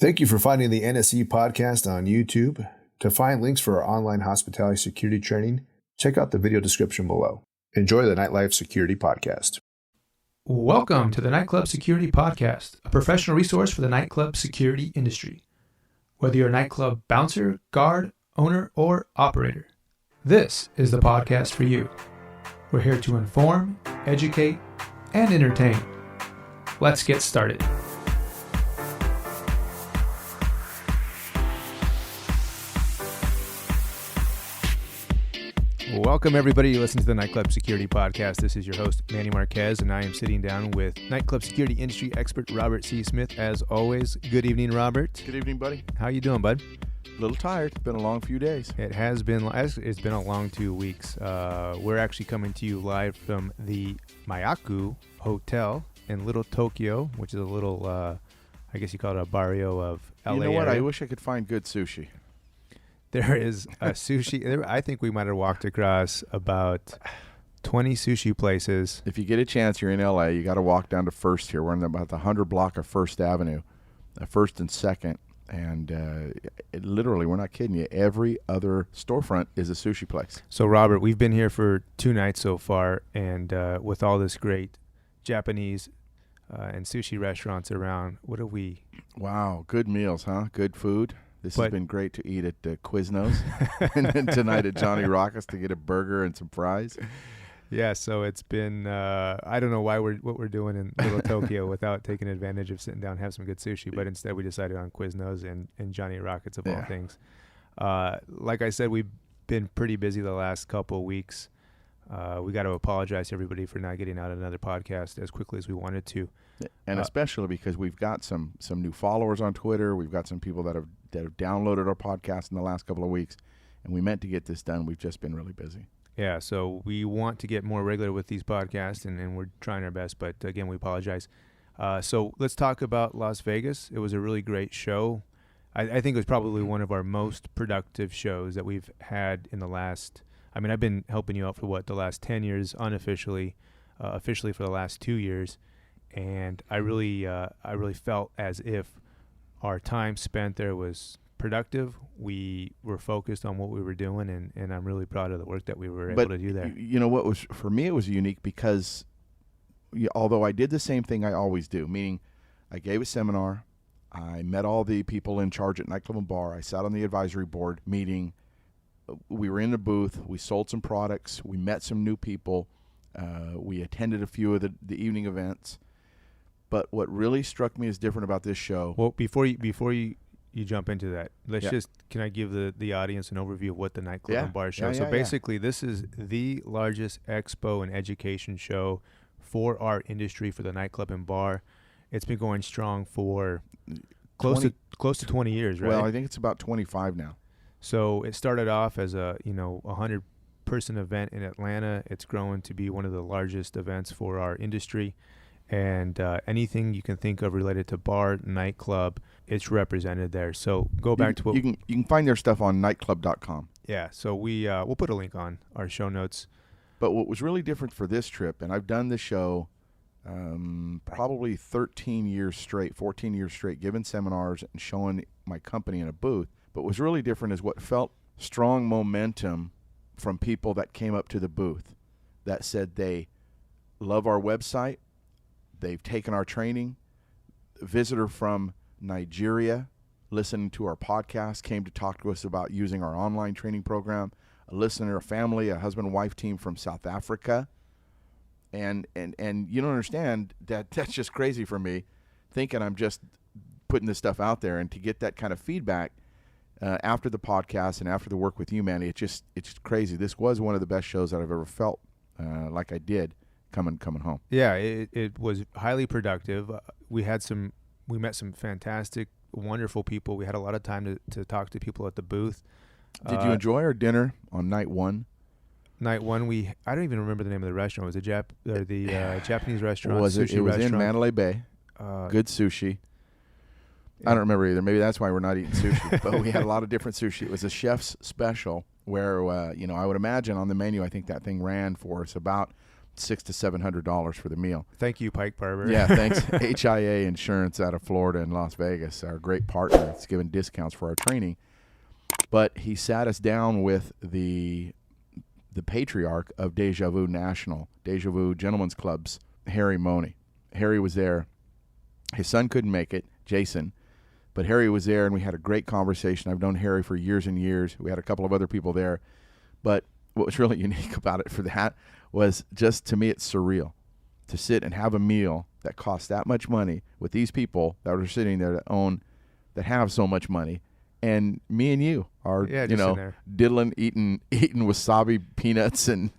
Thank you for finding the NSE podcast on YouTube. To find links for our online hospitality security training, check out the video description below. Enjoy the Nightlife Security Podcast. Welcome to the Nightclub Security Podcast, a professional resource for the nightclub security industry. Whether you're a nightclub bouncer, guard, owner, or operator, this is the podcast for you. We're here to inform, educate, and entertain. Let's get started. Welcome, everybody. You listen to the Nightclub Security Podcast. This is your host, Manny Marquez, and I am sitting down with nightclub security industry expert Robert C. Smith, as always. Good evening, Robert. Good evening, buddy. How you doing, bud? A little tired. It's been a long few days. It has been. It's been a long 2 weeks. We're actually coming to you live from the Mayaku Hotel in Little Tokyo, which is a little, I guess you call it a barrio of LA. You know what? area. I wish I could find good sushi. There is a sushi. I think we might have walked across about 20 sushi places. If you get a chance, you're in LA, you got to walk down to First here. We're in about the 100 block of First Avenue, First and Second. And literally, we're not kidding you, every other storefront is a sushi place. So, Robert, we've been here for 2 nights so far. And with all this great Japanese and sushi restaurants around, what are we? Wow. Good meals, huh? Good food. This has been great to eat at Quiznos, and then tonight at Johnny Rockets to get a burger and some fries. Yeah, so it's been, I don't know what we're doing in Little Tokyo without taking advantage of sitting down and have some good sushi, but instead we decided on Quiznos and Johnny Rockets of all things. Like I said, we've been pretty busy the last couple of weeks. We got to apologize to everybody for not getting out another podcast as quickly as we wanted to. And especially because we've got some new followers on Twitter. We've got some people that have downloaded our podcast in the last couple of weeks, and we meant to get this done. We've just been really busy. Yeah, so we want to get more regular with these podcasts, and we're trying our best, but again, we apologize. So let's talk about Las Vegas. It was a really great show. I think it was probably one of our most productive shows that we've had in the last, I've been helping you out for the last 10 years unofficially, officially for the last 2 years, and I really felt as if our time spent there was productive. We were focused on what we were doing, and I'm really proud of the work that we were able to do there. You know what was, for me, it was unique because although I did the same thing I always do, meaning I gave a seminar, I met all the people in charge at Nightclub and Bar, I sat on the advisory board meeting, we were in the booth, we sold some products, we met some new people, we attended a few of the evening events. But what really struck me as different about this show... Well, before you jump into that, can I give the audience an overview of what the Nightclub and Bar show? So basically, this is the largest expo and education show for our industry, for the nightclub and bar. It's been going strong for close to 20 years, right? Well, I think it's about 25 now. So it started off as a 100-person event in Atlanta. It's grown to be one of the largest events for our industry. And anything you can think of related to bar, nightclub, it's represented there. So go back to what... You can find their stuff on nightclub.com. Yeah, so we'll put a link on our show notes. But what was really different for this trip, and I've done the show probably 13 years straight, 14 years straight, giving seminars and showing my company in a booth. But what was really different is what felt strong momentum from people that came up to the booth that said they love our website, they've taken our training. A visitor from Nigeria listening to our podcast came to talk to us about using our online training program. A listener, a family, a husband and wife team from South Africa. And you don't understand that's just crazy for me, thinking I'm just putting this stuff out there. And to get that kind of feedback after the podcast and after the work with you, Manny, it's just crazy. This was one of the best shows that I've ever felt like I did. Coming home. Yeah, it was highly productive. We met some fantastic, wonderful people. We had a lot of time to talk to people at the booth. Did you enjoy our dinner on night one? Night one, I don't even remember the name of the restaurant. It was the Japanese restaurant. Was it? Sushi It was restaurant. in Mandalay Bay. Good sushi. I don't remember either. Maybe that's why we're not eating sushi. But we had a lot of different sushi. It was a chef's special where I would imagine on the menu, I think that thing ran for us about $600 to $700 for the meal. Thank you, Pike Barber. Yeah, thanks. HIA Insurance out of Florida and Las Vegas, our great partner. It's giving discounts for our training. But he sat us down with the patriarch of Deja Vu Gentlemen's Clubs, Harry Money. Harry was there. His son couldn't make it, Jason, but Harry was there, and we had a great conversation. I've known Harry for years and years. We had a couple of other people there. But what was really unique about it for that was just, to me, it's surreal to sit and have a meal that costs that much money with these people that are sitting there that have so much money. And me and you are, diddling, eating wasabi peanuts and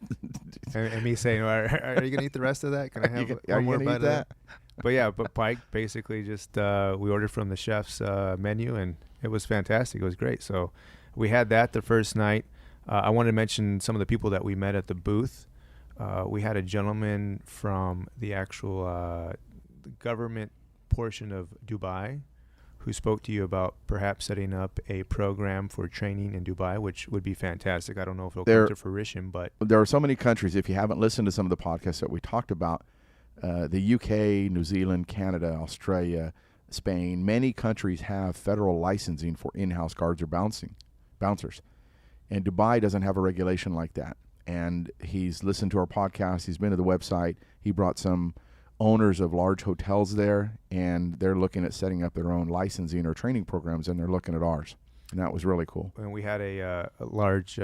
me saying, are you going to eat the rest of that? Can I have one more bite of that? But Pike basically just, we ordered from the chef's menu, and it was fantastic. It was great. So we had that the first night. I wanted to mention some of the people that we met at the booth. We had a gentleman from the actual government portion of Dubai who spoke to you about perhaps setting up a program for training in Dubai, which would be fantastic. I don't know if it'll come to fruition, but there are so many countries. If you haven't listened to some of the podcasts that we talked about, the UK, New Zealand, Canada, Australia, Spain, many countries have federal licensing for in-house guards or bouncers. And Dubai doesn't have a regulation like that. And he's listened to our podcast. He's been to the website. He brought some owners of large hotels there, and they're looking at setting up their own licensing or training programs, and they're looking at ours. And that was really cool. And we had a large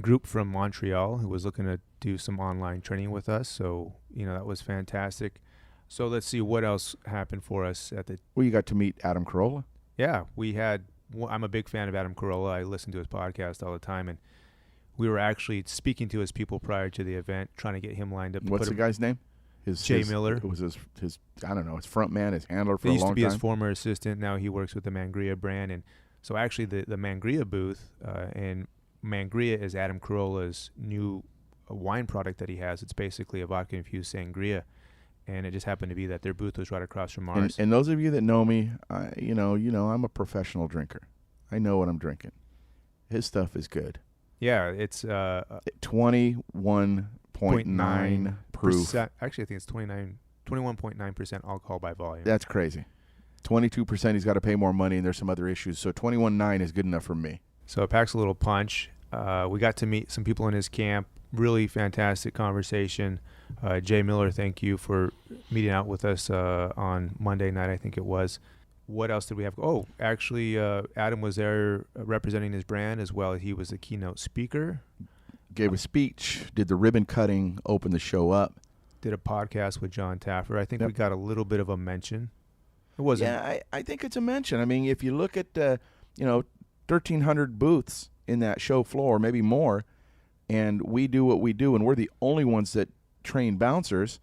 group from Montreal who was looking to do some online training with us. So, that was fantastic. So let's see what else happened for us at the... Well, you got to meet Adam Carolla. Yeah, we had... I'm a big fan of Adam Carolla. I listen to his podcast all the time, and we were actually speaking to his people prior to the event, trying to get him lined up. What's the guy's name? Jay Miller. It was his I don't know, his front man, his handler for a long time. He used to be his former assistant. Now he works with the Mangria brand. And so actually the Mangria booth, and Mangria is Adam Carolla's new wine product that he has. It's basically a vodka-infused sangria. And it just happened to be that their booth was right across from ours. And those of you that know me, I'm a professional drinker. I know what I'm drinking. His stuff is good. Yeah, it's 21.9 proof. Actually, I think it's 21.9% alcohol by volume. That's crazy. 22%, he's got to pay more money, and there's some other issues. So 21.9 is good enough for me. So it packs a little punch. We got to meet some people in his camp. Really fantastic conversation. Jay Miller, thank you for meeting out with us on Monday night, I think it was. What else did we have? Oh, actually, Adam was there representing his brand as well. He was the keynote speaker. Gave a speech, did the ribbon cutting, opened the show up. Did a podcast with John Taffer. I think we got a little bit of a mention. It wasn't. Yeah, I think it's a mention. I mean, if you look at, 1,300 booths in that show floor, maybe more, and we do what we do, and we're the only ones that train bouncers.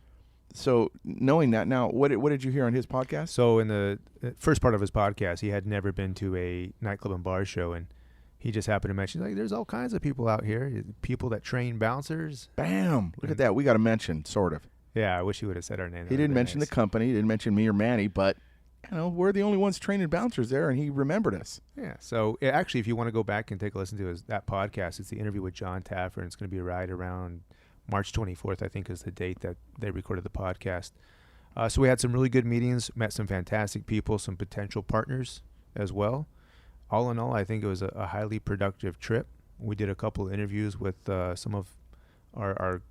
So knowing that now, what did you hear on his podcast? So in the first part of his podcast, he had never been to a nightclub and bar show, and he just happened to mention, there's all kinds of people out here, people that train bouncers. Bam! Look at that. We got to mention, sort of. Yeah, I wish he would have said our name. He didn't mention the company. He didn't mention me or Manny, but we're the only ones training bouncers there, and he remembered us. Yeah. So actually, if you want to go back and take a listen to that podcast, it's the interview with John Taffer, and it's going to be right around March 24th, I think, is the date that they recorded the podcast. So we had some really good meetings, met some fantastic people, some potential partners as well. All in all, I think it was a highly productive trip. We did a couple of interviews with some of our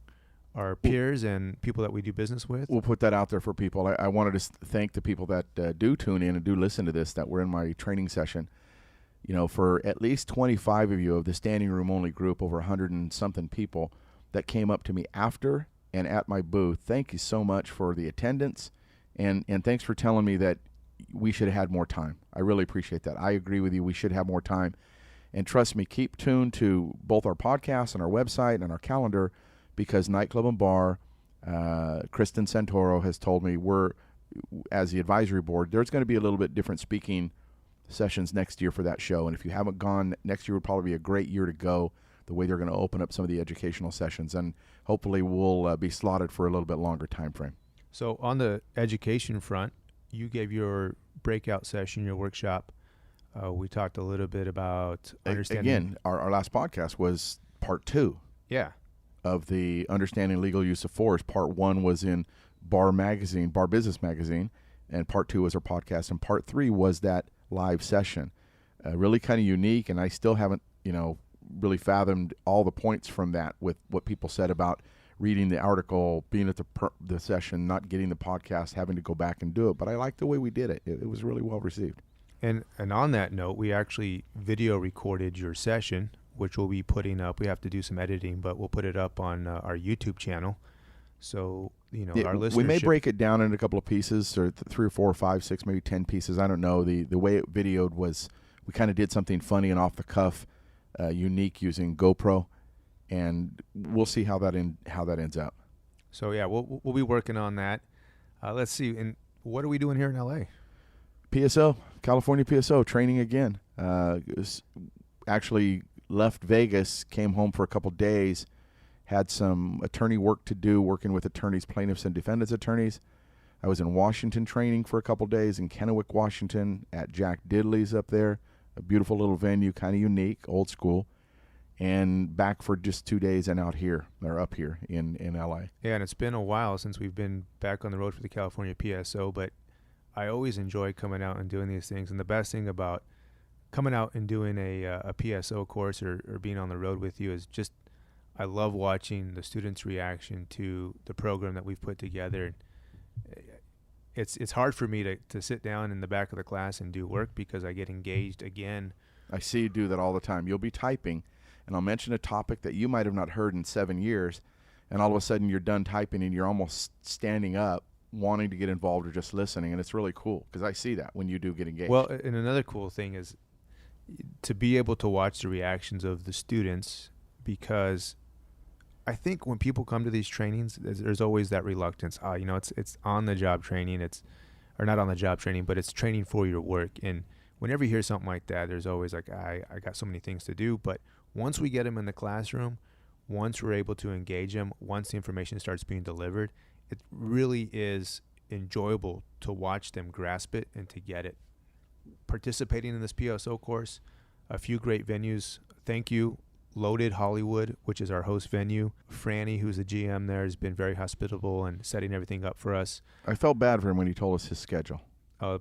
peers and people that we do business with. We'll put that out there for people. I wanted to thank the people that do tune in and do listen to this, that were in my training session. For at least 25 of you of the standing room only group, over 100 and something people that came up to me after and at my booth. Thank you so much for the attendance, and thanks for telling me that we should have had more time. I really appreciate that. I agree with you. We should have more time. And trust me, keep tuned to both our podcast and our website and our calendar, because Nightclub and Bar, Kristen Santoro has told me we're, as the advisory board, there's going to be a little bit different speaking sessions next year for that show. And if you haven't gone, next year would probably be a great year to go, the way they're going to open up some of the educational sessions. And hopefully we'll be slotted for a little bit longer time frame. So on the education front, you gave your breakout session, your workshop. We talked a little bit about understanding. Again, our last podcast was part 2. Yeah. of the Understanding Legal Use of Force. Part 1 was in Bar Business Magazine, and Part 2 was our podcast, and Part 3 was that live session. Really kind of unique, and I still haven't, really fathomed all the points from that with what people said about reading the article, being at the session, not getting the podcast, having to go back and do it. But I like the way we did it. It was really well received. And on that note, we actually video recorded your session, which we'll be putting up. We have to do some editing, but we'll put it up on our YouTube channel. So, our listeners. We may break it down in a couple of pieces, or 3 or 4 or 5, 6, maybe 10 pieces. I don't know. The way it videoed was, we kind of did something funny and off the cuff, unique, using GoPro, and we'll see how that ends up. So yeah, we'll be working on that. Let's see. And what are we doing here in LA? PSO, California PSO, training again. Actually left Vegas, came home for a couple days, had some attorney work to do, working with attorneys, plaintiffs and defendants attorneys. I was in Washington training for a couple days in Kennewick, Washington, at Jack Diddley's up there, a beautiful little venue, kind of unique, old school, and back for just 2 days and up here in LA. Yeah, and it's been a while since we've been back on the road for the California PSO, but I always enjoy coming out and doing these things. And the best thing about coming out and doing a PSO course or being on the road with you is just, I love watching the students' reaction to the program that we've put together. It's hard for me to sit down in the back of the class and do work because I get engaged again. I see you do that all the time. You'll be typing, and I'll mention a topic that you might have not heard in 7 years, and all of a sudden you're done typing and you're almost standing up, wanting to get involved or just listening, and it's really cool because I see that when you do get engaged. Well, and another cool thing is to be able to watch the reactions of the students, because I think when people come to these trainings, there's always that reluctance. It's on-the-job training. Or not on-the-job training, but it's training for your work. And whenever you hear something like that, there's always like, I got so many things to do. But once we get them in the classroom, once we're able to engage them, once the information starts being delivered, it really is enjoyable to watch them grasp it and to get it. Participating in this PSO course, a few great venues. Thank you. Loaded Hollywood, which is our host venue. Franny, who's the GM there, has been very hospitable and setting everything up for us. I felt bad for him when he told us his schedule. The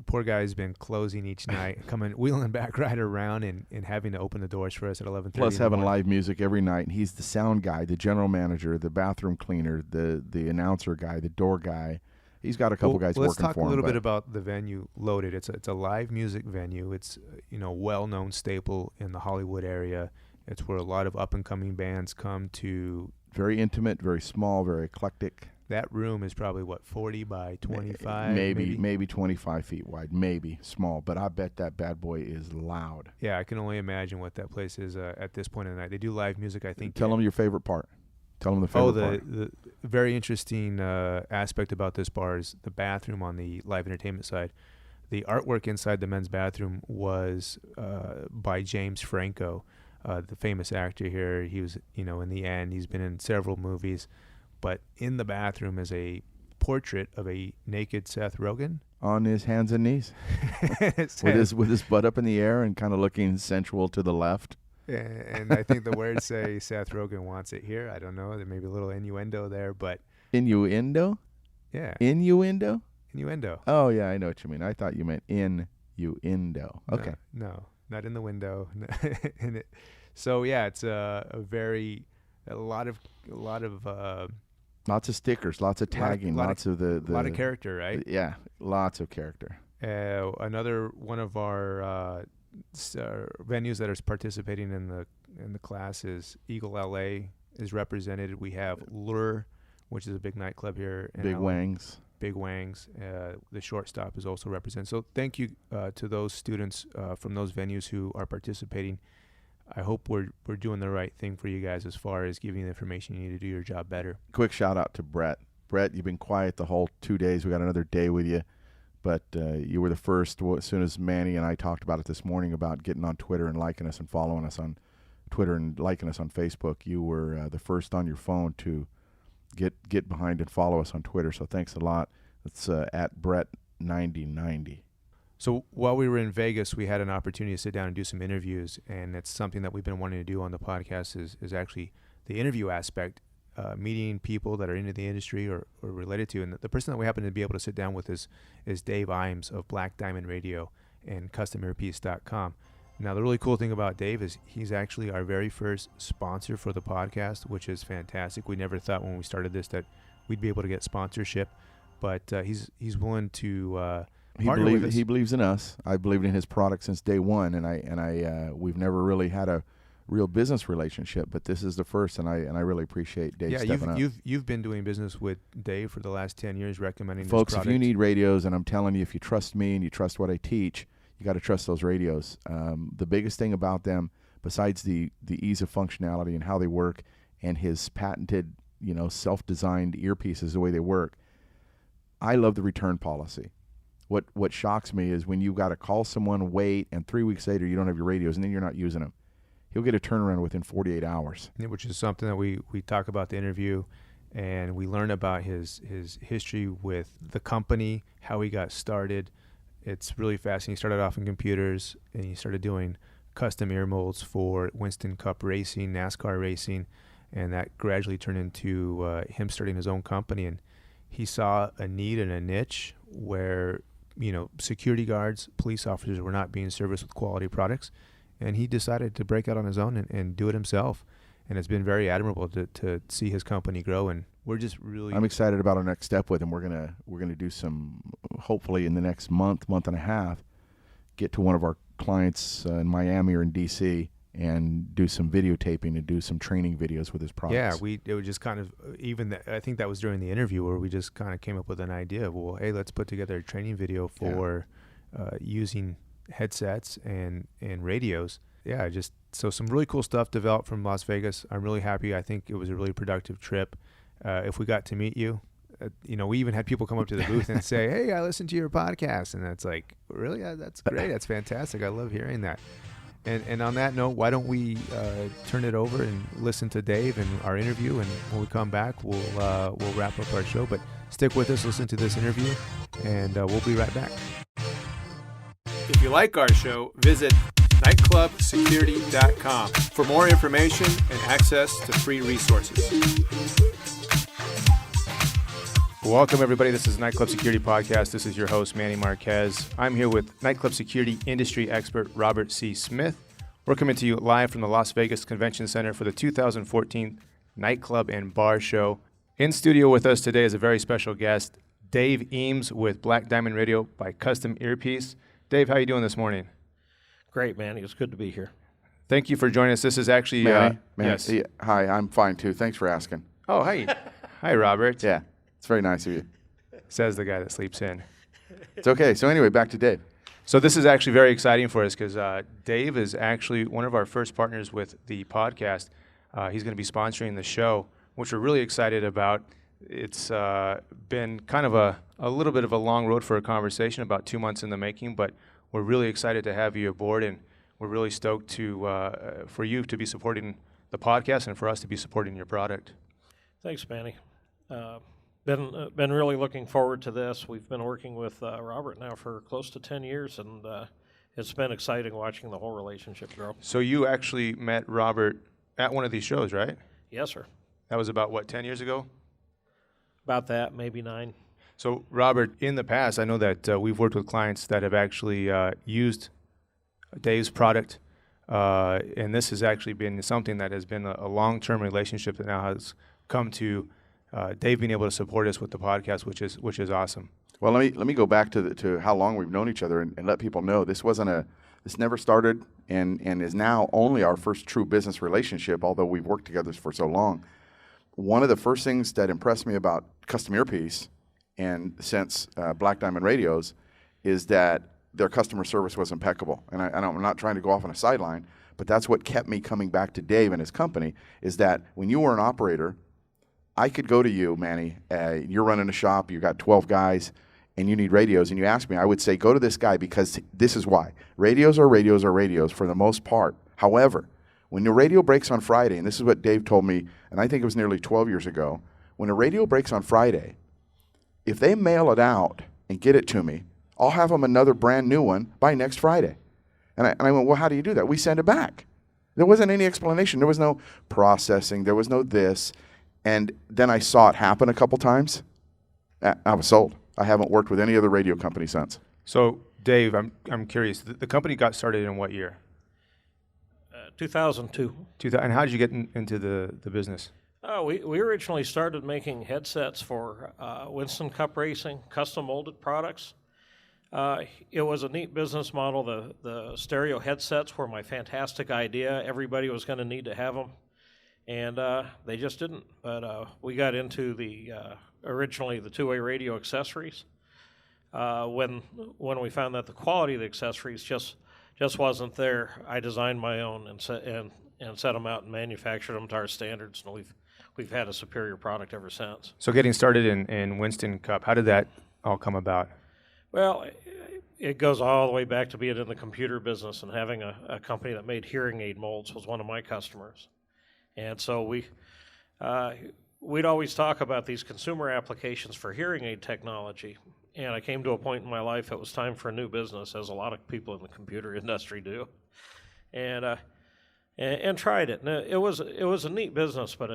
poor guy's been closing each night, wheeling back right around and having to open the doors for us at 11:30. Plus having live music every night. He's the sound guy, the general manager, the bathroom cleaner, the announcer guy, the door guy. He's got a couple guys working for him. Let's talk a little bit about the venue, Loaded. It's a live music venue. It's well-known staple in the Hollywood area. It's where a lot of up-and-coming bands come to. Very intimate, very small, very eclectic. That room is probably, 40 by 25? Maybe 25 feet wide, maybe small. But I bet that bad boy is loud. Yeah, I can only imagine what that place is at this point in the night. They do live music, I think. Tell them your favorite part. Tell them the favorite part. The very interesting aspect about this bar is the bathroom on the live entertainment side. The artwork inside the men's bathroom was by James Franco, the famous actor here. He was, in the end, he's been in several movies. But in the bathroom is a portrait of a naked Seth Rogen. On his hands and knees. with his butt up in the air and kind of looking sensual to the left. And I think the words say Seth Rogen wants it here. I don't know. There may be a little innuendo there, but... Innuendo? Yeah. Innuendo? Innuendo. Oh, yeah, I know what you mean. I thought you meant innuendo. Okay. No, not in the window. So, yeah, it's a lot of lots of stickers, lots of tagging, lots of the lot of character, right? Yeah, lots of character. Another one of our venues that is participating in the class is Eagle LA is represented. We have Lure, which is a big nightclub here in Big LA. Wangs. The Shortstop is also represented. So thank you to those students from those venues who are participating. I hope we're doing the right thing for you guys as far as giving you the information you need to do your job better. Quick shout out to Brett. Brett, you've been quiet the whole 2 days. We got another day with you. But you were the first, as soon as Manny and I talked about it this morning about getting on Twitter and liking us and following us on Twitter and liking us on Facebook, you were the first on your phone to get behind and follow us on Twitter. So thanks a lot. It's at Brett9090. So while we were in Vegas, we had an opportunity to sit down and do some interviews, and it's something that we've been wanting to do on the podcast is actually the interview aspect, meeting people that are into the industry or related to. And the person that we happen to be able to sit down with is Dave Eames of Black Diamond Radio and CustomEarpiece.com. Now, the really cool thing about Dave is he's actually our very first sponsor for the podcast, which is fantastic. We never thought when we started this that we'd be able to get sponsorship, but he's willing to partner with us. He believes in us. I believed in his product since day one, and we've never really had a real business relationship, but this is the first, and I really appreciate Dave stepping up. You've been doing business with Dave for the last 10 years, recommending folks. This product. If you need radios, and I'm telling you, if you trust me and you trust what I teach, you got to trust those radios. The biggest thing about them, besides the ease of functionality and how they work, and his patented, self-designed earpieces, the way they work, I love the return policy. What shocks me is when you got to call someone, wait, and 3 weeks later you don't have your radios, and then you're not using them. He'll get a turnaround within 48 hours. Yeah, which is something that we talk about the interview, and we learn about his history with the company, how he got started. It's really fascinating. He started off in computers, and he started doing custom ear molds for Winston Cup racing, NASCAR racing, and that gradually turned into him starting his own company. And he saw a need and a niche where, security guards, police officers were not being serviced with quality products, and he decided to break out on his own and do it himself. And it's been very admirable to see his company grow, and we're just really... I'm excited about our next step with him. We're gonna do some, hopefully in the next month and a half, get to one of our clients in Miami or in DC and do some videotaping and do some training videos with his products. Yeah, it was just kind of, I think that was during the interview where we just kind of came up with an idea of, well, hey, let's put together a training video for using headsets and radios. Yeah, so some really cool stuff developed from Las Vegas. I'm really happy. I think it was a really productive trip. If we got to meet you, we even had people come up to the booth and say, hey, I listened to your podcast. And that's like, really? That's great. That's fantastic. I love hearing that. And on that note, why don't we turn it over and listen to Dave and our interview, and when we come back, we'll wrap up our show. But stick with us, listen to this interview, and we'll be right back. If you like our show, visit nightclubsecurity.com for more information and access to free resources. Welcome, everybody. This is Nightclub Security Podcast. This is your host, Manny Marquez. I'm here with Nightclub Security industry expert Robert C. Smith. We're coming to you live from the Las Vegas Convention Center for the 2014 Nightclub and Bar Show. In studio with us today is a very special guest, Dave Eames with Black Diamond Radio by Custom Earpiece. Dave, how are you doing this morning? Great, Manny. It's good to be here. Thank you for joining us. This is actually... Manny, yes. Yeah, hi, I'm fine, too. Thanks for asking. Oh, hi. Hi, Robert. Yeah, it's very nice of you. Says the guy that sleeps in. It's okay. So anyway, back to Dave. So this is actually very exciting for us because Dave is actually one of our first partners with the podcast. He's going to be sponsoring the show, which we're really excited about. It's been kind of a little bit of a long road for a conversation, about 2 months in the making, but we're really excited to have you aboard, and we're really stoked for you to be supporting the podcast and for us to be supporting your product. Thanks, Manny. Been really looking forward to this. We've been working with Robert now for close to 10 years, and it's been exciting watching the whole relationship grow. So you actually met Robert at one of these shows, right? Yes, sir. That was about, 10 years ago? About that, maybe 9. So, Robert, in the past, I know that we've worked with clients that have actually used Dave's product, and this has actually been something that has been a long-term relationship that now has come to Dave being able to support us with the podcast, which is awesome. Well, let me go back to how long we've known each other and let people know this never started and is now only our first true business relationship, although we've worked together for so long. One of the first things that impressed me about Custom Earpiece and since Black Diamond Radios is that their customer service was impeccable. And I'm not trying to go off on a sideline, but that's what kept me coming back to Dave and his company, is that when you were an operator, I could go to you, Manny, you're running a shop, you got 12 guys, and you need radios, and you ask me, I would say, go to this guy because this is why. Radios are radios for the most part. However, when the radio breaks on Friday, and this is what Dave told me, and I think it was nearly 12 years ago, when a radio breaks on Friday, if they mail it out and get it to me, I'll have them another brand new one by next Friday. And I went, well, how do you do that? We send it back. There wasn't any explanation. There was no processing. There was no this. And then I saw it happen a couple times. I was sold. I haven't worked with any other radio company since. So, Dave, I'm curious. The company got started in what year? 2002. And how did you get into the business? We originally started making headsets for Winston Cup racing, custom molded products. It was a neat business model. The stereo headsets were my fantastic idea. Everybody was going to need to have them, and they just didn't. But we got into originally the two-way radio accessories. When we found that the quality of the accessories just wasn't there, I designed my own and set them out and manufactured them to our standards, and we've had a superior product ever since. So getting started in Winston Cup, how did that all come about? Well, it goes all the way back to being in the computer business, and having a company that made hearing aid molds was one of my customers. And so we'd always talk about these consumer applications for hearing aid technology. And I came to a point in my life it was time for a new business, as a lot of people in the computer industry do, and tried it. And it was a neat business, but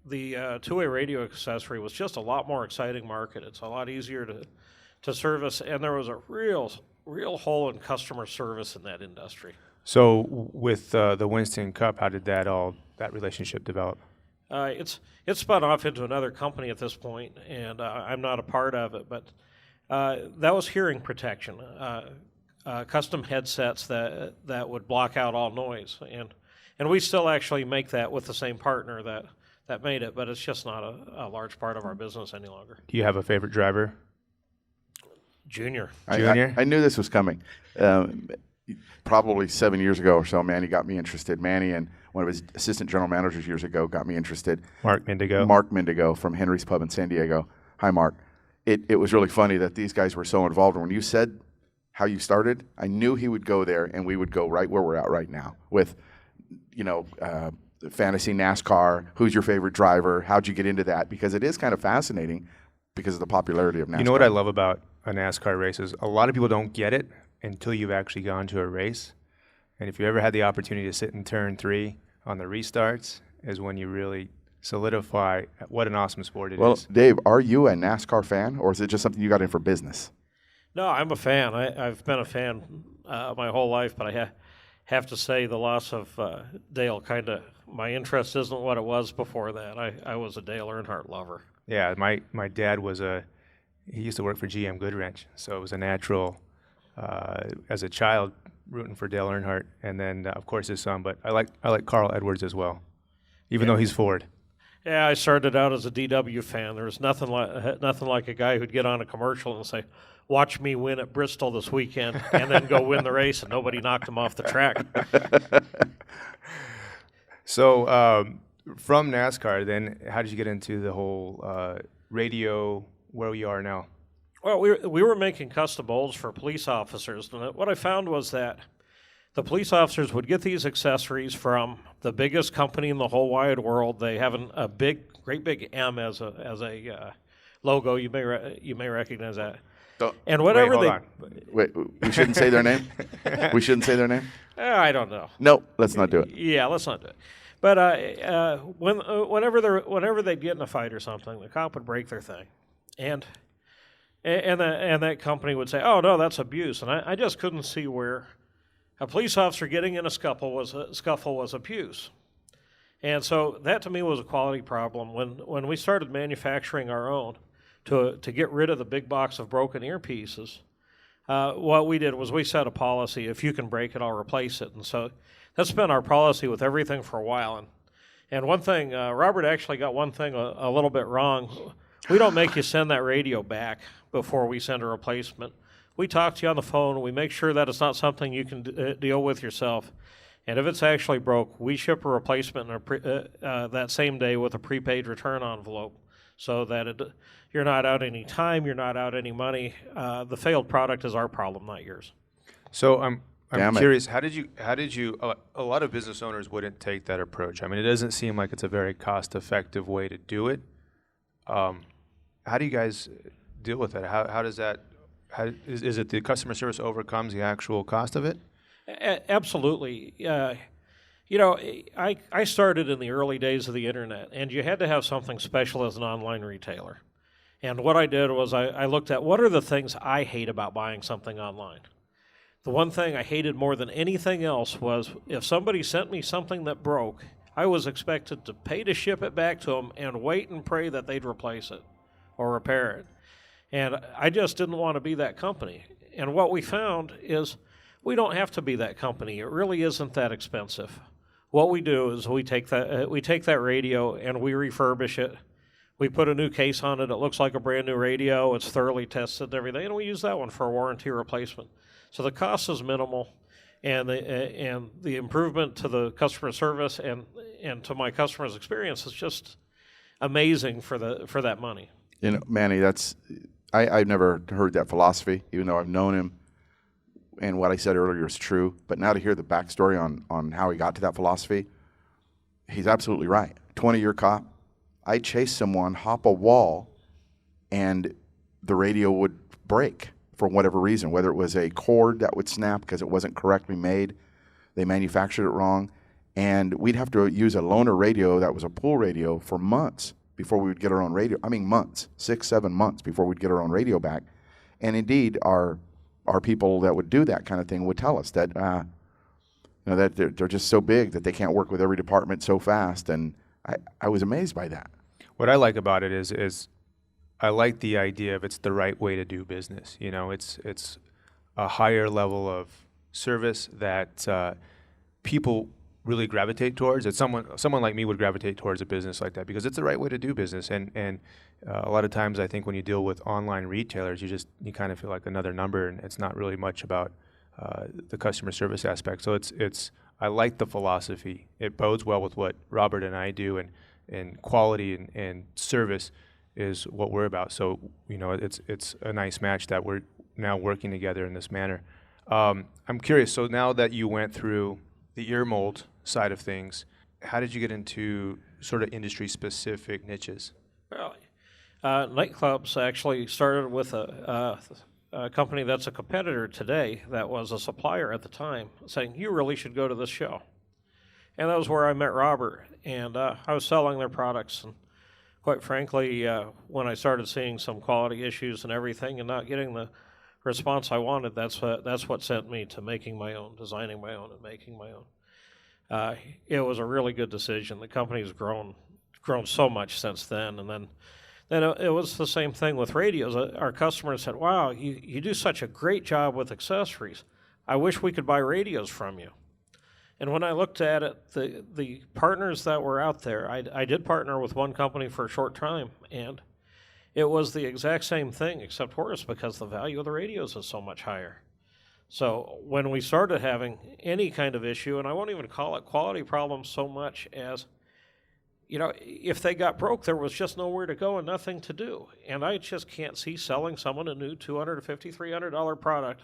the two-way radio accessory was just a lot more exciting market. It's a lot easier to service, and there was a real hole in customer service in that industry. So with the Winston Cup, how did that relationship develop? It's spun off into another company at this point, and I'm not a part of it, but that was hearing protection, custom headsets that would block out all noise, and we still actually make that with the same partner that made it, but it's just not a large part of our business any longer. Do you have a favorite driver? Junior. I knew this was coming. Probably 7 years ago or so, Manny got me interested. Manny and one of his assistant general managers years ago got me interested. Mark Mendigo. Mark Mendigo from Henry's Pub in San Diego. Hi, Mark. It was really funny that these guys were so involved. And when you said how you started, I knew he would go there, and we would go right where we're at right now with, fantasy NASCAR. Who's your favorite driver? How'd you get into that? Because it is kind of fascinating because of the popularity of NASCAR. You know what I love about a NASCAR race is a lot of people don't get it until you've actually gone to a race. And if you ever had the opportunity to sit in turn 3 on the restarts, is when you really solidify what an awesome sport it is. Well, Dave, are you a NASCAR fan, or is it just something you got in for business? No, I'm a fan. I've been a fan my whole life, but I have to say the loss of Dale my interest isn't what it was before that. I was a Dale Earnhardt lover. Yeah, my dad he used to work for GM Goodwrench, so it was a natural, as a child, rooting for Dale Earnhardt, and then of course his son. But I like Carl Edwards as well, even though he's Ford. Yeah, I started out as a DW fan. There was nothing like a guy who'd get on a commercial and say, "Watch me win at Bristol this weekend," and then go win the race, and nobody knocked him off the track. So from NASCAR, then how did you get into the whole radio where we are now? Well, we were making custom molds for police officers, and what I found was that the police officers would get these accessories from the biggest company in the whole wide world. They have a great big M as a logo. You may recognize that. And whatever Wait, we shouldn't say their name? We shouldn't say their name? I don't know. No, let's not do it. Yeah, let's not do it. But whenever they'd get in a fight or something, the cop would break their thing, and that company would say, "Oh no, that's abuse." And I just couldn't see where a police officer getting in a scuffle was abuse. And so that to me was a quality problem. When we started manufacturing our own to get rid of the big box of broken earpieces, what we did was we set a policy: if you can break it, I'll replace it. And so that's been our policy with everything for a while. And one thing, Robert actually got one thing a little bit wrong. We don't make you send that radio back before we send a replacement. We talk to you on the phone. We make sure that it's not something you can deal with yourself. And if it's actually broke, we ship a replacement that same day with a prepaid return envelope, so that you're not out any time, you're not out any money. The failed product is our problem, not yours. So I'm curious, how did you? A lot of business owners wouldn't take that approach. I mean, it doesn't seem like it's a very cost-effective way to do it. How do you guys deal with that? How does that? Is it the customer service overcomes the actual cost of it? Absolutely. You know, I started in the early days of the internet, and you had to have something special as an online retailer. And what I did was I looked at what are the things I hate about buying something online. The one thing I hated more than anything else was if somebody sent me something that broke, I was expected to pay to ship it back to them and wait and pray that they'd replace it or repair it. And I just didn't want to be that company. And what we found is we don't have to be that company. It really isn't that expensive. What we do is we take that radio and we refurbish it. We put a new case on it. It looks like a brand new radio. It's thoroughly tested and everything, and we use that one for a warranty replacement. So the cost is minimal, and the improvement to the customer service and to my customer's experience is just amazing for that money. You know, Manny, I've never heard that philosophy, even though I've known him, and what I said earlier is true. But now to hear the backstory on how he got to that philosophy, he's absolutely right. 20-year cop. I'd chase someone, hop a wall, and the radio would break for whatever reason, whether it was a cord that would snap because it wasn't correctly made, they manufactured it wrong, and we'd have to use a loaner radio that was a pool radio for months before we would get our own radio. I mean months, 6-7 months before we'd get our own radio back. And indeed, our people that would do that kind of thing would tell us that that they're just so big that they can't work with every department so fast, and I was amazed by that. What I like about it is I like the idea of it's the right way to do business. You know, it's a higher level of service that people really gravitate towards. That someone like me would gravitate towards a business like that because it's the right way to do business. And a lot of times I think when you deal with online retailers, you kind of feel like another number, and it's not really much about the customer service aspect. So I like the philosophy. It bodes well with what Robert and I do, and quality and service is what we're about. So, you know, it's a nice match that we're now working together in this manner. I'm curious, so now that you went through the ear mold side of things, how did you get into sort of industry-specific niches? Well, Nightclubs actually started with a company that's a competitor today that was a supplier at the time, saying, you really should go to this show. And that was where I met Robert, and I was selling their products. And quite frankly, when I started seeing some quality issues and everything and not getting the response I wanted, that's what sent me to making my own, designing my own, and making my own. It was a really good decision. The company's grown so much since then, and then it was the same thing with radios. Our customers said, wow, you do such a great job with accessories. I wish we could buy radios from you. And when I looked at it, the partners that were out there, I did partner with one company for a short time, and it was the exact same thing, except worse, because the value of the radios is so much higher. So when we started having any kind of issue, and I won't even call it quality problems so much as, you know, if they got broke, there was just nowhere to go and nothing to do. And I just can't see selling someone a new $250, $300 product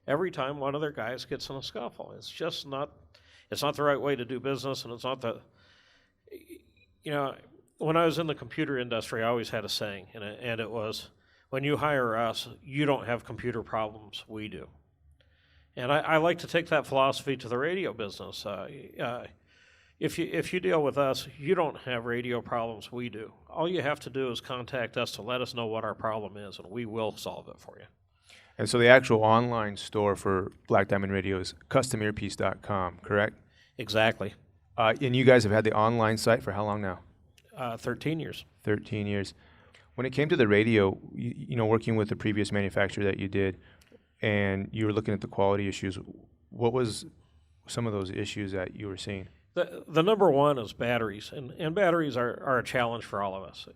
every time one of their guys gets in a scuffle. It's just not... It's not the right way to do business, and it's not when I was in the computer industry, I always had a saying, and it was, when you hire us, you don't have computer problems, we do. And I like to take that philosophy to the radio business. If you deal with us, you don't have radio problems, we do. All you have to do is contact us to let us know what our problem is, and we will solve it for you. And so the actual online store for Black Diamond Radio is customearpiece.com, correct? Exactly. And you guys have had the online site for how long now? 13 years. 13 years. When it came to the radio, you know, working with the previous manufacturer that you did, and you were looking at the quality issues, what was some of those issues that you were seeing? The number one is batteries, and batteries are a challenge for all of us.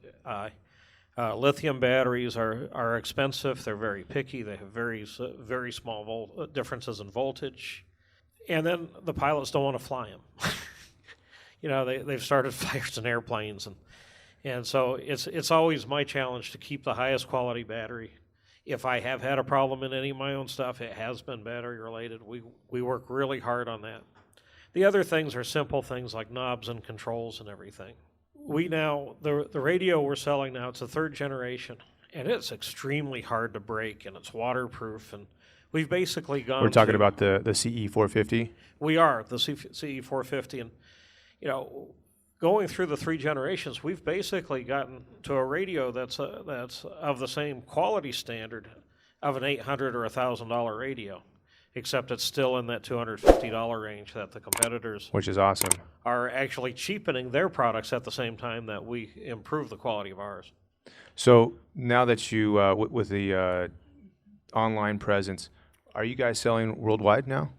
Lithium batteries are expensive. They're very picky. They have very small differences in voltage. And then the pilots don't want to fly them. You know, they've started fires in airplanes. And so it's always my challenge to keep the highest quality battery. If I have had a problem in any of my own stuff, it has been battery related. We work really hard on that. The other things are simple things like knobs and controls and everything. The radio we're selling now, it's a third generation, and it's extremely hard to break, and it's waterproof, and we've basically gone. We're talking about the CE 450. We are the CE 450, and going through the 3 generations, we've basically gotten to a radio that's of the same quality standard of an $800 or $1,000 radio, except it's still in that $250 range that the competitors, which is awesome, are actually cheapening their products at the same time that we improve the quality of ours. So now that you, with the online presence, are you guys selling worldwide now?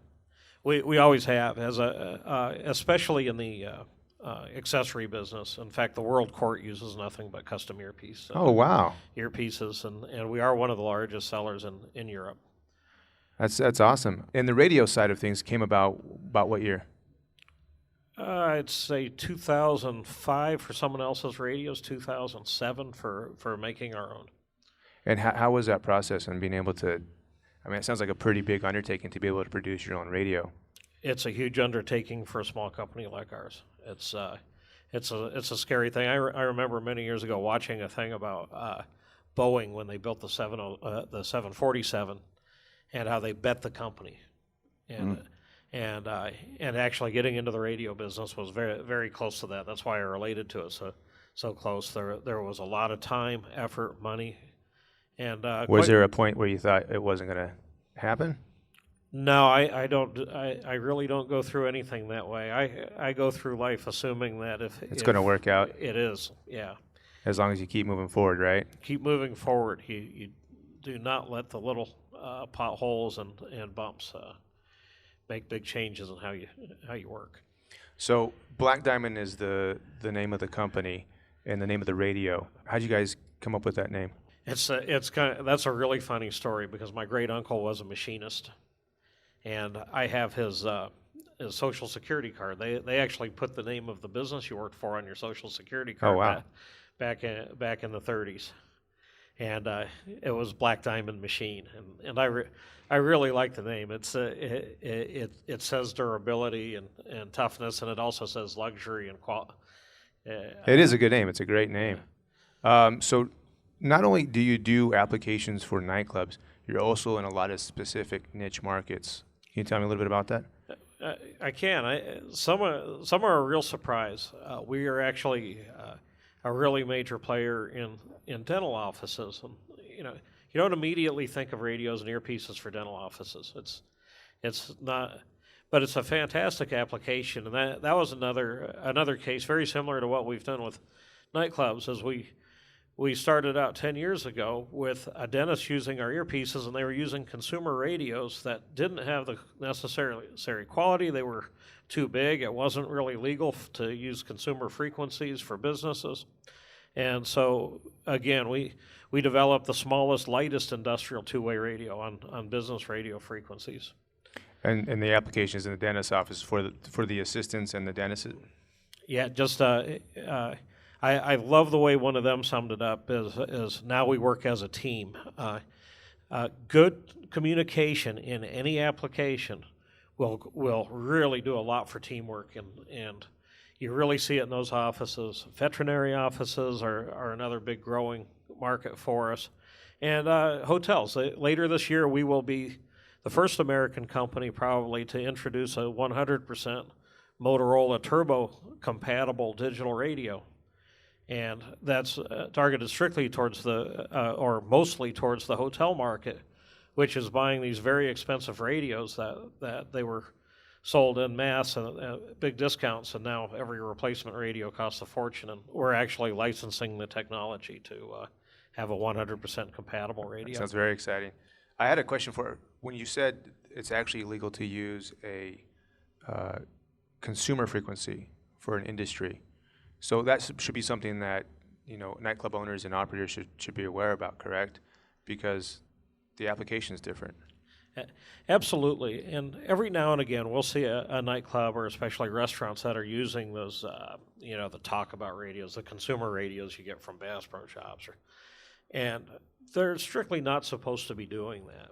We always have, especially in the accessory business. In fact, the World Court uses nothing but custom earpiece. Oh, wow. Earpieces, and we are one of the largest sellers in Europe. That's awesome. And the radio side of things came about what year? I'd say 2005 for someone else's radios, 2007 for making our own. And how was that process and being able to, I mean, it sounds like a pretty big undertaking to be able to produce your own radio. It's a huge undertaking for a small company like ours. It's a scary thing. I remember many years ago watching a thing about Boeing when they built the 747 and how they bet the company, and actually getting into the radio business was very, very close to that. That's why I related to it so close. There was a lot of time, effort, money, and was there a point where you thought it wasn't going to happen? No, I don't. I really don't go through anything that way. I go through life assuming that if it's going to work out, it is. Yeah. As long as you keep moving forward, right? Keep moving forward. You do not let the little potholes and bumps make big changes in how you work. So Black Diamond is the name of the company and the name of the radio. How'd you guys come up with that name? That's a really funny story because my great uncle was a machinist. And I have his Social Security card. They actually put the name of the business you worked for on your Social Security card. Oh, wow. back in the 30s, and it was Black Diamond Machine, and I really like the name. It says durability and toughness, and it also says luxury and quality. It is a good name. It's a great name. So not only do you do applications for nightclubs, you're also in a lot of specific niche markets. Can you tell me a little bit about that? I can. Some are a real surprise. We are actually a really major player in dental offices. And, you don't immediately think of radios and earpieces for dental offices. It's not, but it's a fantastic application. And that was another case very similar to what we've done with nightclubs. As we started out 10 years ago with a dentist using our earpieces, and they were using consumer radios that didn't have the necessary quality. They were too big. It wasn't really legal to use consumer frequencies for businesses. And so, again, we developed the smallest, lightest industrial two-way radio on business radio frequencies. And the application is in the dentist's office for the assistants and the dentist? Yeah, just I love the way one of them summed it up is now we work as a team. Good communication in any application will really do a lot for teamwork, and you really see it in those offices. Veterinary offices are another big growing market for us. And hotels. Later this year, we will be the first American company probably to introduce a 100% Motorola turbo-compatible digital radio. And that's targeted strictly towards or mostly towards the hotel market, which is buying these very expensive radios that they were sold en masse at big discounts, and now every replacement radio costs a fortune, and we're actually licensing the technology to have a 100% compatible radio. That sounds very exciting. I had a question for when you said it's actually illegal to use a consumer frequency for an industry. So that should be something that nightclub owners and operators should be aware about, correct? Because the application is different. Absolutely, and every now and again we'll see a nightclub or especially restaurants that are using those, the talk about radios, the consumer radios you get from Bass Pro Shops, and they're strictly not supposed to be doing that.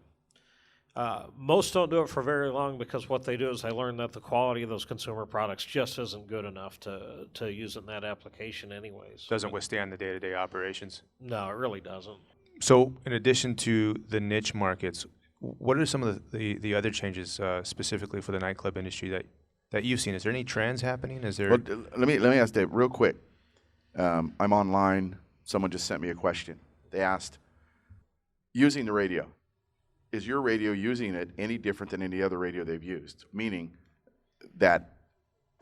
Most don't do it for very long because what they do is they learn that the quality of those consumer products just isn't good enough to use in that application anyways. Doesn't withstand the day-to-day operations. No, it really doesn't. So in addition to the niche markets, What are some of the other changes specifically for the nightclub industry that you've seen? Is there any trends happening? Is there? Well, let me ask Dave real quick. I'm online. Someone just sent me a question. They asked, using the radio, is your radio using it any different than any other radio they've used? Meaning that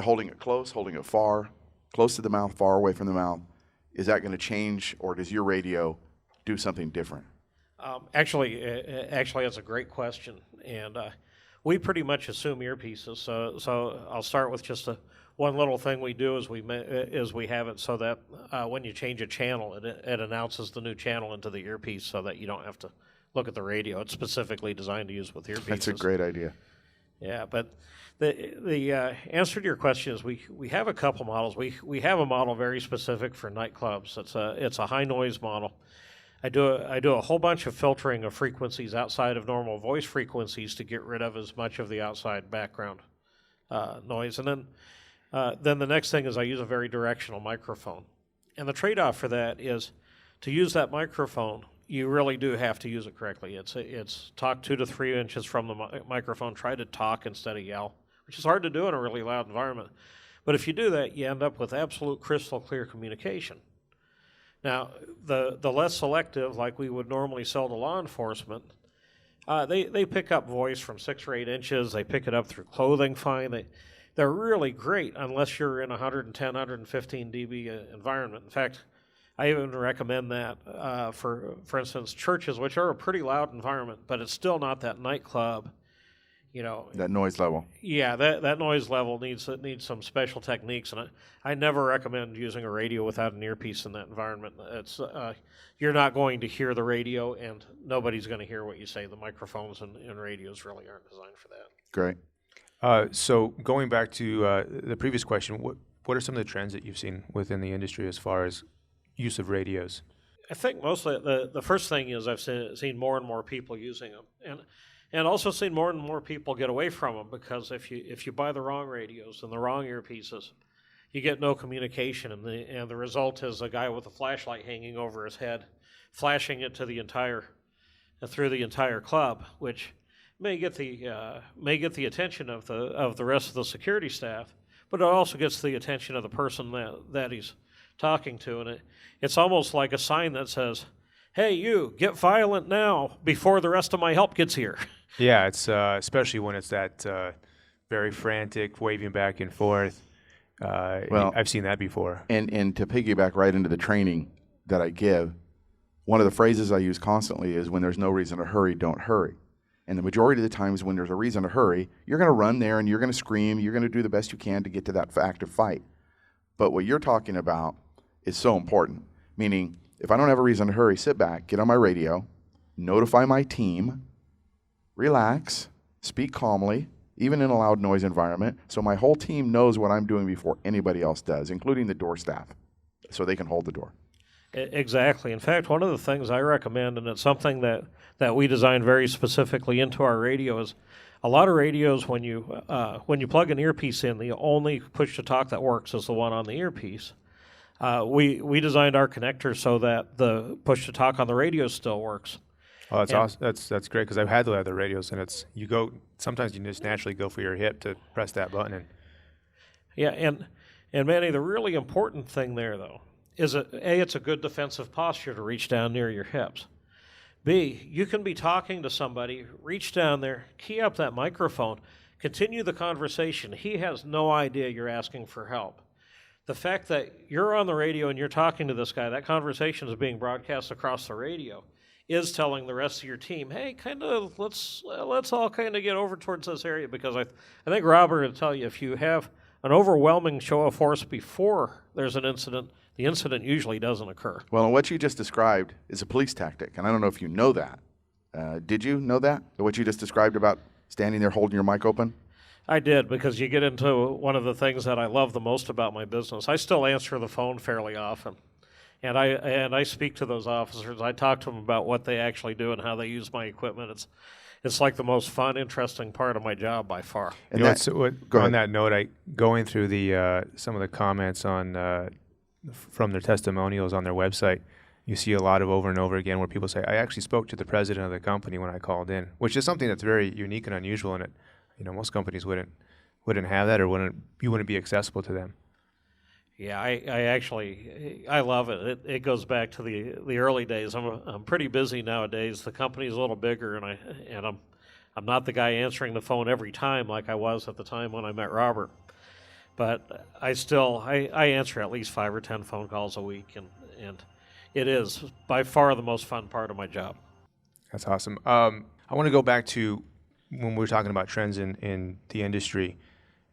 holding it close, holding it far, close to the mouth, far away from the mouth, is that going to change, or does your radio do something different? Actually, that's a great question, and we pretty much assume earpieces. So I'll start with just one little thing we do is we have it so that when you change a channel, it announces the new channel into the earpiece, so that you don't have to look at the radio. It's specifically designed to use with earpieces. That's a great idea. Yeah, but the answer to your question is we have a couple models. We have a model very specific for nightclubs. It's a high noise model. I do a whole bunch of filtering of frequencies outside of normal voice frequencies to get rid of as much of the outside background noise. And then the next thing is I use a very directional microphone. And the trade-off for that is to use that microphone, you really do have to use it correctly. It's talk 2 to 3 inches from the microphone. Try to talk instead of yell, which is hard to do in a really loud environment. But if you do that, you end up with absolute crystal clear communication. Now, the less selective, like we would normally sell to law enforcement, they pick up voice from 6 or 8 inches. They pick it up through clothing fine. They're really great unless you're in a 110, 115 dB environment. In fact, I even recommend that for instance, churches, which are a pretty loud environment, but it's still not that nightclub, That noise level. Yeah, that noise level needs some special techniques, and I never recommend using a radio without an earpiece in that environment. It's you're not going to hear the radio, and nobody's going to hear what you say. The microphones and radios really aren't designed for that. Great. So going back to the previous question, what are some of the trends that you've seen within the industry as far as use of radios? I think mostly the first thing is I've seen more and more people using them, and also seen more and more people get away from them, because if you buy the wrong radios and the wrong earpieces, you get no communication, and the result is a guy with a flashlight hanging over his head, flashing it to through the entire club, which may get the attention of the rest of the security staff, but it also gets the attention of the person that he's talking to, and it's almost like a sign that says, "Hey, you, get violent now before the rest of my help gets here." Yeah, it's especially when it's that very frantic, waving back and forth. Well, I've seen that before. And to piggyback right into the training that I give, one of the phrases I use constantly is, when there's no reason to hurry, don't hurry. And the majority of the times when there's a reason to hurry, you're going to run there and you're going to scream, you're going to do the best you can to get to that active fight. But what you're talking about is so important, meaning if I don't have a reason to hurry, sit back, get on my radio, notify my team, relax, speak calmly, even in a loud noise environment, so my whole team knows what I'm doing before anybody else does, including the door staff, so they can hold the door. Exactly. In fact, one of the things I recommend, and it's something that we designed very specifically into our radio, is a lot of radios, when you plug an earpiece in, the only push-to-talk that works is the one on the earpiece. We designed our connector so that the push-to-talk on the radio still works. Oh, that's awesome. That's great, because I've had the other radios, and sometimes you just naturally go for your hip to press that button. Yeah, and Manny, the really important thing there, though, is it's a good defensive posture to reach down near your hips. B, you can be talking to somebody, reach down there, key up that microphone, continue the conversation. He has no idea you're asking for help. The fact that you're on the radio and you're talking to this guy, that conversation is being broadcast across the radio, is telling the rest of your team, hey, let's all kind of get over towards this area, because I think Robert will tell you, if you have an overwhelming show of force before there's an incident, the incident usually doesn't occur. Well, what you just described is a police tactic, and I don't know if you know that. Did you know that? What you just described about standing there holding your mic open? I did, because you get into one of the things that I love the most about my business. I still answer the phone fairly often, and I speak to those officers. I talk to them about what they actually do and how they use my equipment. It's like the most fun, interesting part of my job by far. And on that note, going through some of the comments on from their testimonials on their website, you see a lot of over and over again where people say, I actually spoke to the president of the company when I called in, which is something that's very unique and unusual, and most companies wouldn't have that, or you wouldn't be accessible to them. Yeah, I love it. It goes back to the early days. I'm pretty busy nowadays. The company's a little bigger, and I'm not the guy answering the phone every time like I was at the time when I met Robert. But I answer at least 5 or 10 phone calls a week, and it is by far the most fun part of my job. That's awesome. I want to go back to when we were talking about trends in the industry,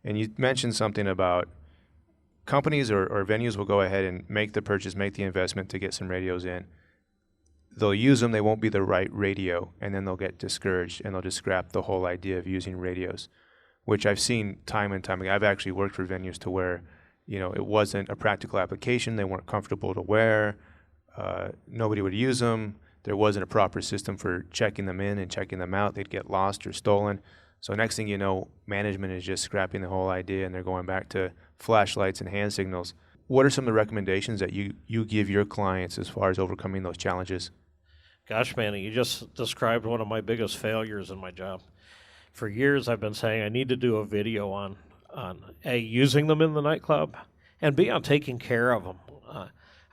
and you mentioned something about companies or venues will go ahead and make the purchase, make the investment to get some radios in. They'll use them, they won't be the right radio, and then they'll get discouraged, and they'll just scrap the whole idea of using radios, which I've seen time and time again. I've actually worked for venues to where, it wasn't a practical application, they weren't comfortable to wear, nobody would use them, there wasn't a proper system for checking them in and checking them out, they'd get lost or stolen. So next thing you know, management is just scrapping the whole idea, and they're going back to flashlights and hand signals. What are some of the recommendations that you give your clients as far as overcoming those challenges? Gosh, Manny, you just described one of my biggest failures in my job. For years, I've been saying I need to do a video on A, using them in the nightclub, and B, on taking care of them.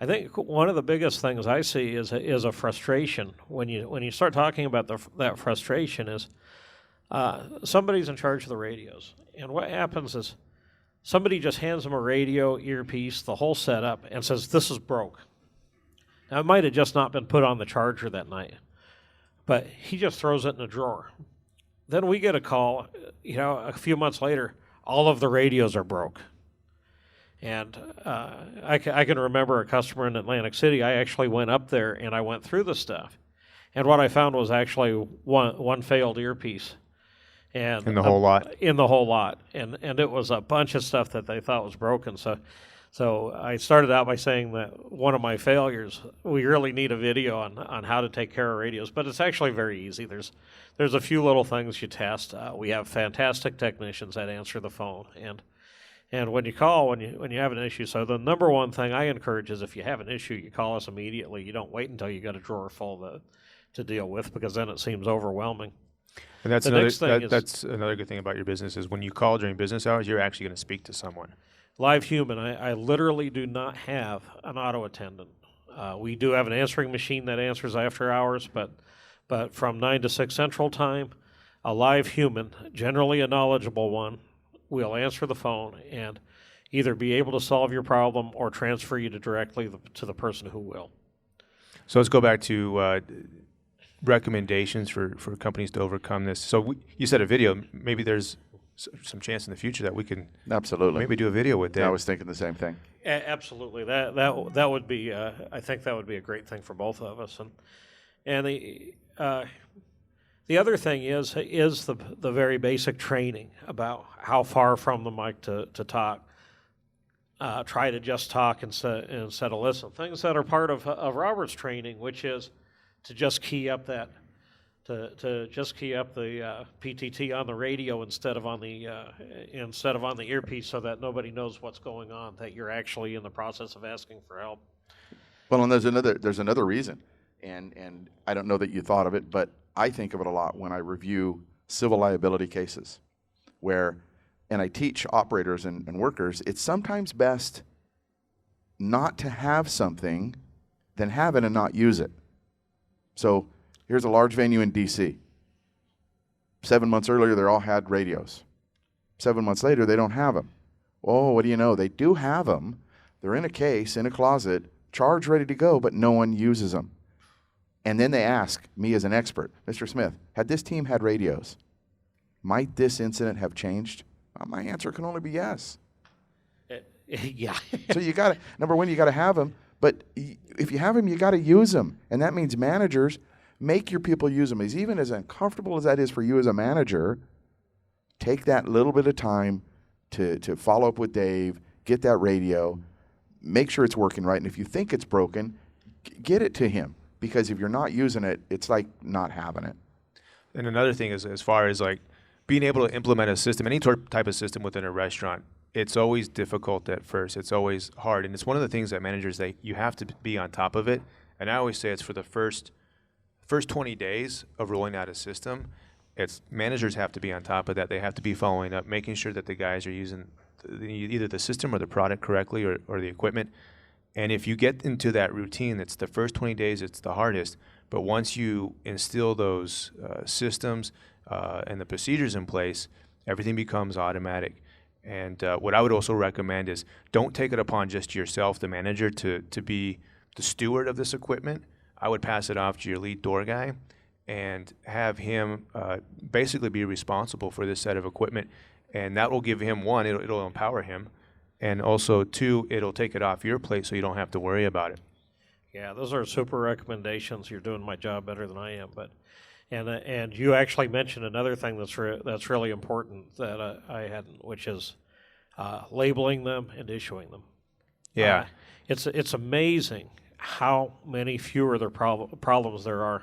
I think one of the biggest things I see is a frustration. When you start talking about that frustration is somebody's in charge of the radios. And what happens is somebody just hands them a radio, earpiece, the whole setup, and says, this is broke. Now, it might have just not been put on the charger that night, but he just throws it in a drawer. Then we get a call, a few months later, all of the radios are broke. And I can remember a customer in Atlantic City. I actually went up there and I went through the stuff. And what I found was actually one failed earpiece. And in the whole lot. In the whole lot. And it was a bunch of stuff that they thought was broken. So I started out by saying that one of my failures, we really need a video on how to take care of radios, but it's actually very easy. There's a few little things you test. We have fantastic technicians that answer the phone, and when you call, when you have an issue, so the number one thing I encourage is if you have an issue, you call us immediately. You don't wait until you got a drawer full to deal with, because then it seems overwhelming. And that's another good thing about your business is when you call during business hours, you're actually going to speak to someone. Live human. I literally do not have an auto attendant. We do have an answering machine that answers after hours, but from 9 to 6 Central Time, a live human, generally a knowledgeable one, will answer the phone and either be able to solve your problem or transfer you directly to the person who will. So let's go back to recommendations for companies to overcome this. So you said a video. Maybe there's some chance in the future that we can maybe do a video with that. Yeah, I was thinking the same thing. Absolutely, that would be. I think that would be a great thing for both of us. And the other thing is the very basic training about how far from the mic to talk. Try to just talk instead of listen. Things that are part of Robert's training, which is to just key up the PTT on the radio instead of on the earpiece, so that nobody knows what's going on, that you're actually in the process of asking for help. Well, and there's another reason, and I don't know that you thought of it, but I think of it a lot when I review civil liability cases, and I teach operators and workers, it's sometimes best not to have something than have it and not use it. So here's a large venue in D.C. 7 months earlier, they all had radios. 7 months later, they don't have them. Oh, what do you know? They do have them. They're in a case, in a closet, charged, ready to go, but no one uses them. And then they ask me as an expert, Mr. Smith, had this team had radios, might this incident have changed? My answer can only be yes. Yeah. So number one, you got to have them. But if you have them, you got to use them. And that means managers, make your people use them. Even as uncomfortable as that is for you as a manager, take that little bit of time to follow up with Dave, get that radio, make sure it's working right. And if you think it's broken, get it to him. Because if you're not using it, it's like not having it. And another thing is, as far as like being able to implement a system, any type of system within a restaurant, it's always difficult at first. It's always hard. And it's one of the things that managers, you have to be on top of it And I always say it's for the first 20 days of rolling out a system. It's managers have to be on top of that. They have to be following up, making sure that the guys are using either the system or the product correctly, or the equipment. And if you get into that routine, it's the first 20 days, it's the hardest. But once you instill those systems and the procedures in place, everything becomes automatic. And what I would also recommend is don't take it upon just yourself, the manager, to be the steward of this equipment. I would pass it off to your lead door guy and have him basically be responsible for this set of equipment. And that will give him, one, it'll empower him. And also, two, it'll take it off your plate so you don't have to worry about it. Yeah, those are super recommendations. You're doing my job better than I am. And you actually mentioned another thing that's really important that I hadn't, which is labeling them and issuing them. Yeah. It's amazing how many fewer problems there are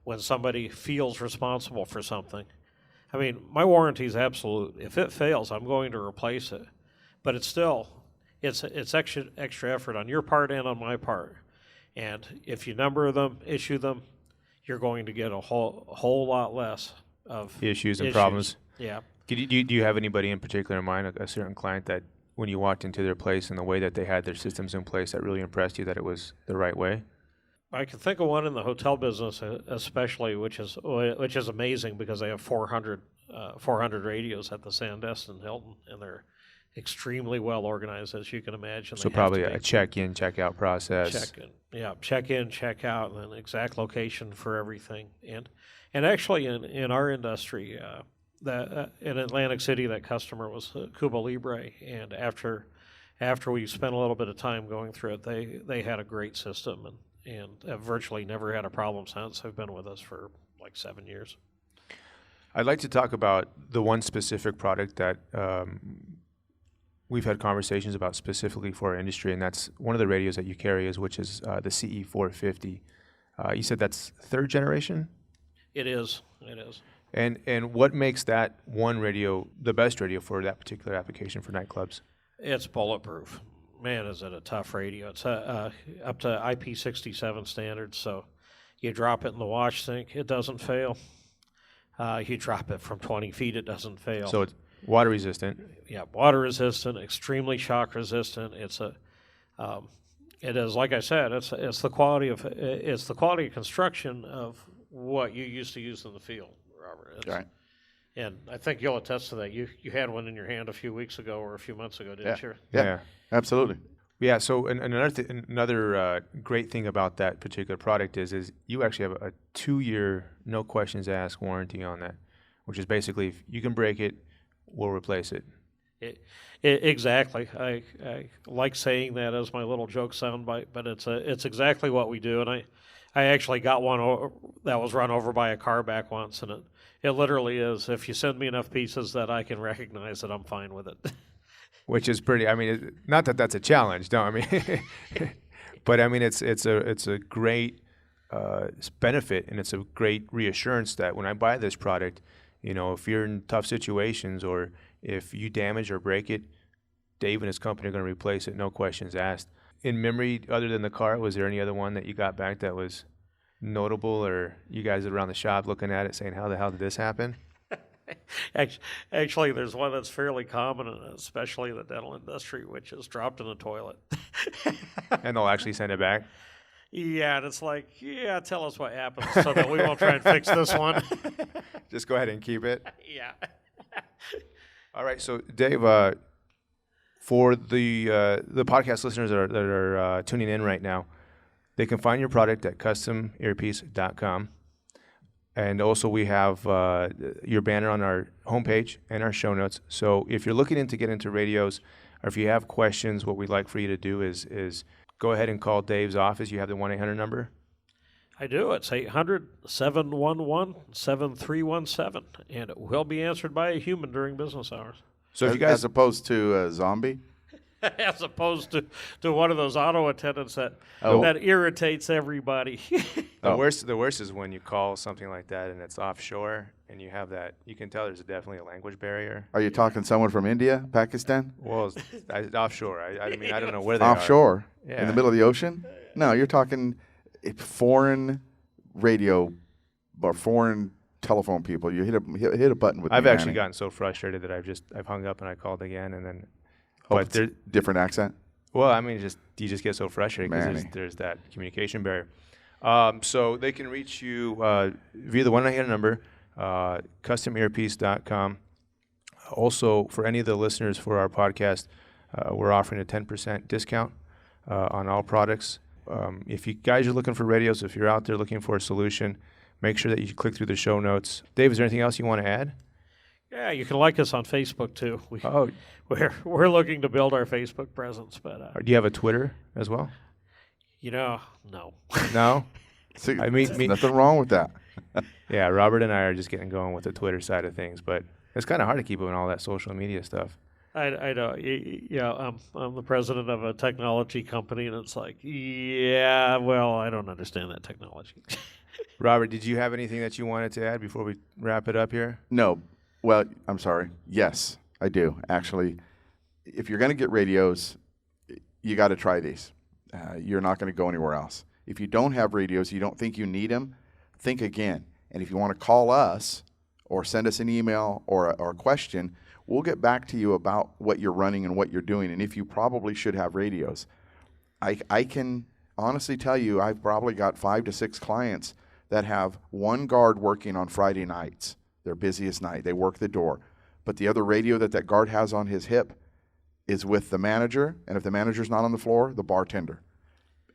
when somebody feels responsible for something. I mean, my warranty is absolute. If it fails, I'm going to replace it. But it's extra effort on your part and on my part. And if you number them, issue them, you're going to get a whole lot less of issues and problems. Yeah. Do you have anybody in particular in mind, a certain client that when you walked into their place and the way that they had their systems in place that really impressed you, that it was the right way? I can think of one in the hotel business, especially, which is amazing because they have 400 radios at the Sandestin Hilton, and they're extremely well organized, as you can imagine. So probably a check-in, check-out process. Check-in, check-out, and an exact location for everything. And actually, in our industry, in Atlantic City, that customer was Cuba Libre, and after we spent a little bit of time going through it, they had a great system and have virtually never had a problem since. They've been with us for like 7 years. I'd like to talk about the one specific product that we've had conversations about specifically for our industry, and that's one of the radios that you carry, which is the CE450. You said that's third generation? It is. And what makes that one radio the best radio for that particular application for nightclubs? It's bulletproof. Man, is it a tough radio. It's up to IP67 standards, so you drop it in the wash sink, it doesn't fail. You drop it from 20 feet, it doesn't fail. So it's water resistant. Yeah, water resistant, extremely shock resistant. It is, like I said, it's the quality of construction of what you used to use in the field, Robert. Right. And I think you'll attest to that. You had one in your hand a few weeks ago or a few months ago, didn't you? Yeah, absolutely. Yeah. So another great thing about that particular product is you actually have a 2-year no questions asked warranty on that, which is basically if you can break it, we'll replace it. Exactly. I like saying that as my little joke soundbite, but it's exactly what we do. And I actually got one that was run over by a car back once, and it literally is, if you send me enough pieces that I can recognize it, I'm fine with it. Which is pretty. I mean, not that that's a challenge. No, I mean, but I mean it's a great benefit, and it's a great reassurance that when I buy this product, you know, if you're in tough situations or if you damage or break it, Dave and his company are going to replace it, no questions asked. In memory, other than the car, was there any other one that you got back that was notable, or you guys around the shop looking at it saying, how the hell did this happen? Actually, there's one that's fairly common, especially in the dental industry, which is dropped in the toilet. And they'll actually send it back? Yeah, and it's like, yeah, tell us what happened so that we won't try and fix this one. Just go ahead and keep it? Yeah. All right, so Dave, for the podcast listeners that are tuning in right now, they can find your product at customearpiece.com. And also we have your banner on our homepage and our show notes. So if you're looking to get into radios, or if you have questions, what we'd like for you to do is go ahead and call Dave's office. You have the 1-800 number? I do. It's 800-711-7317, and it will be answered by a human during business hours. So if you guys, as opposed to a zombie? As opposed to one of those auto attendants that irritates everybody. The worst is when you call something like that and it's offshore and you have that. You can tell there's definitely a language barrier. Are you talking someone from India, Pakistan? Well, offshore. I mean, I don't know where they are. Offshore? Yeah. In the middle of the ocean? No, you're talking foreign radio or foreign telephone people, you hit a button with I've me, actually Manny. gotten so frustrated that I've hung up and I called again, and then. Hope But it's a different accent. Well, I mean, you just get so frustrated because Manny. there's that communication barrier. So they can reach you via the 1-900 number, customearpiece.com. Also, for any of the listeners for our podcast, we're offering a 10% discount on all products. If you guys are looking for radios, if you're out there looking for a solution, make sure that you click through the show notes. Dave, is there anything else you want to add? Yeah, you can like us on Facebook too. We're looking to build our Facebook presence, but Do you have a Twitter as well? no. No? See, I mean, there's nothing wrong with that. Yeah, Robert and I are just getting going with the Twitter side of things, but it's kind of hard to keep up with all that social media stuff. I know. Yeah, I'm the president of a technology company, and it's like, yeah, well, I don't understand that technology. Robert, did you have anything that you wanted to add before we wrap it up here? No. Well, I'm sorry. Yes, I do. Actually, if you're going to get radios, you got to try these. You're not going to go anywhere else. If you don't have radios, you don't think you need them, think again. And if you want to call us or send us an email or a question, we'll get back to you about what you're running and what you're doing and if you probably should have radios. I can honestly tell you I've probably got 5 to 6 clients that have one guard working on Friday nights, their busiest night. They work the door. But the other radio that guard has on his hip is with the manager, and if the manager's not on the floor, the bartender.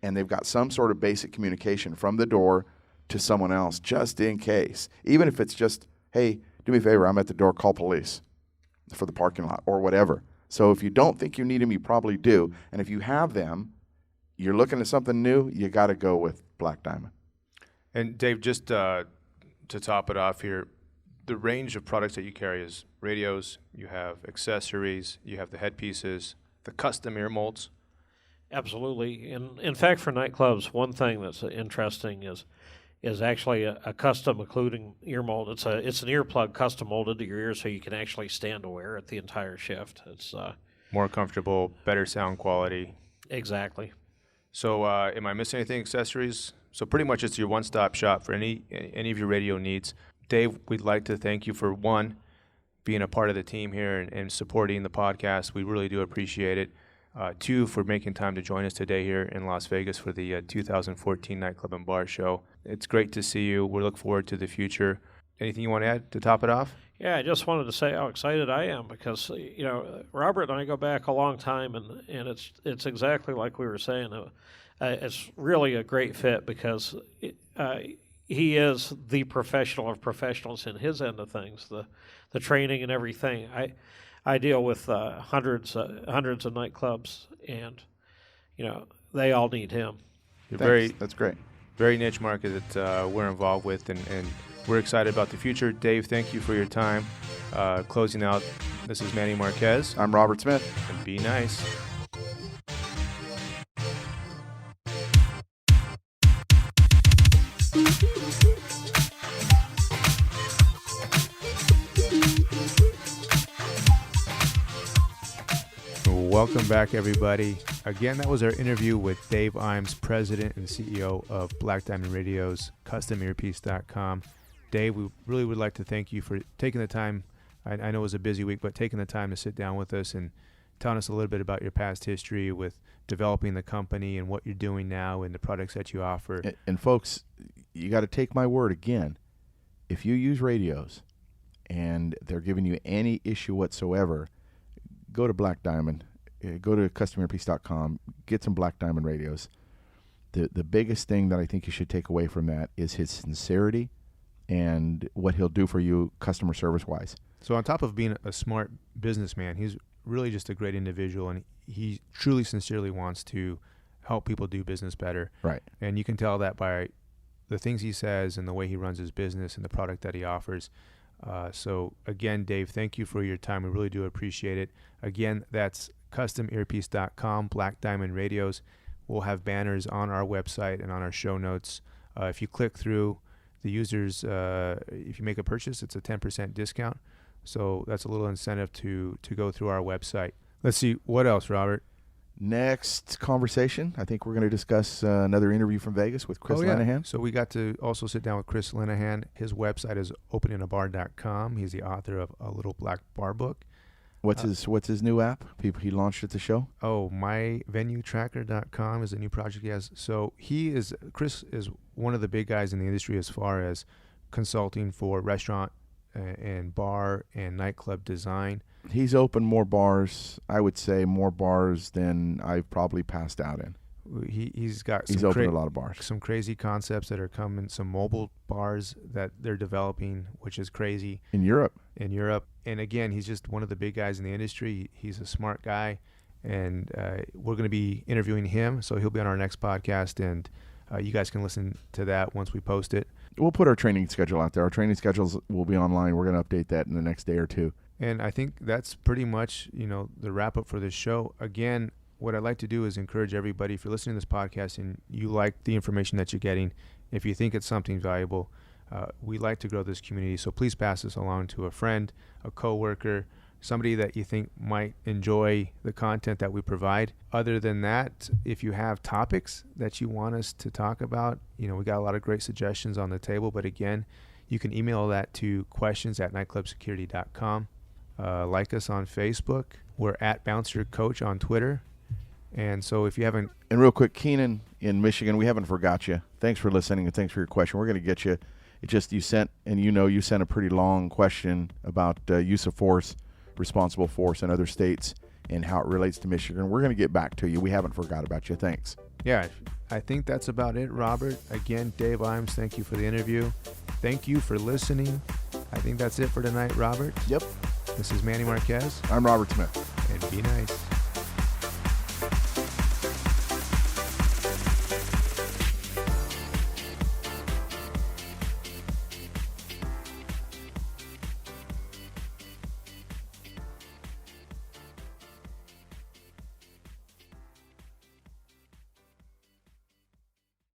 And they've got some sort of basic communication from the door to someone else, just in case. Even if it's just, hey, do me a favor, I'm at the door, call police for the parking lot or whatever. So if you don't think you need them, you probably do. And if you have them, you're looking at something new, you got to go with Black Diamond. And Dave, just to top it off here, the range of products that you carry is radios, you have accessories, you have the headpieces, the custom ear molds. Absolutely. In fact, for nightclubs, one thing that's interesting is actually a custom including ear mold. It's an earplug custom molded to your ear, so you can actually stand to wear it the entire shift. It's more comfortable, better sound quality. Exactly. So, am I missing anything? Accessories? So pretty much it's your one-stop shop for any of your radio needs. Dave, we'd like to thank you for, one, being a part of the team here and supporting the podcast. We really do appreciate it. 2, for making time to join us today here in Las Vegas for the 2014 Nightclub and Bar Show. It's great to see you. We look forward to the future. Anything you want to add to top it off? Yeah, I just wanted to say how excited I am because, Robert and I go back a long time, and it's exactly like we were saying. It's really a great fit because he is the professional of professionals in his end of things, the training and everything. I deal with hundreds of nightclubs, and they all need him. That's great. Very niche market that we're involved with, and we're excited about the future. Dave, thank you for your time. Closing out, this is Manny Marquez. I'm Robert Smith. And be nice. Welcome back, everybody. Again, that was our interview with Dave Eames, President and CEO of Black Diamond Radio's CustomEarpiece.com. Dave, we really would like to thank you for taking the time. I know it was a busy week, but taking the time to sit down with us and telling us a little bit about your past history with developing the company and what you're doing now and the products that you offer. And folks, you got to take my word again. If you use radios and they're giving you any issue whatsoever, go to Black Diamond. Go to customearpiece.com, get some Black Diamond radios. The biggest thing that I think you should take away from that is his sincerity and what he'll do for you customer service-wise. So on top of being a smart businessman, he's really just a great individual, and he truly, sincerely wants to help people do business better. Right. And you can tell that by the things he says and the way he runs his business and the product that he offers. So again, Dave, thank you for your time. We really do appreciate it. Again, that's customearpiece.com, Black Diamond Radios. We'll have banners on our website and on our show notes. If you click through the users, if you make a purchase, it's a 10% discount. So that's a little incentive to go through our website. Let's see, what else, Robert? Next conversation, I think we're going to discuss another interview from Vegas with Chris Linehan. So we got to also sit down with Chris Linehan. His website is openingabar.com. He's the author of A Little Black Bar Book. What's his new app? He launched at the show. Oh, myvenuetracker.com is a new project he has. So Chris is one of the big guys in the industry as far as consulting for restaurant and bar and nightclub design. He's opened more bars, I would say more bars than I've probably passed out in. He's opened a lot of bars. Some crazy concepts that are coming, some mobile bars that they're developing, which is crazy. In Europe. And again, he's just one of the big guys in the industry. He's a smart guy, and we're going to be interviewing him, so he'll be on our next podcast, and you guys can listen to that once we post it. We'll put our training schedule out there. Our training schedules will be online. We're going to update that in the next day or two. And I think that's pretty much, the wrap up for this show. Again, what I'd like to do is encourage everybody, if you're listening to this podcast and you like the information that you're getting, if you think it's something valuable, we like to grow this community. So please pass this along to a friend, a coworker, somebody that you think might enjoy the content that we provide. Other than that, if you have topics that you want us to talk about, we got a lot of great suggestions on the table. But again, you can email that to questions@nightclubsecurity.com. Like us on Facebook. We're at Bouncer Coach on Twitter. And so if you haven't... And real quick, Keenan in Michigan, we haven't forgot you. Thanks for listening and thanks for your question. We're going to get you. It just, you sent a pretty long question about use of force, responsible force in other states and how it relates to Michigan. We're going to get back to you. We haven't forgot about you. Thanks. Yeah, I think that's about it, Robert. Again, Dave Eames, thank you for the interview. Thank you for listening. I think that's it for tonight, Robert. Yep. This is Manny Marquez. I'm Robert Smith. And be nice.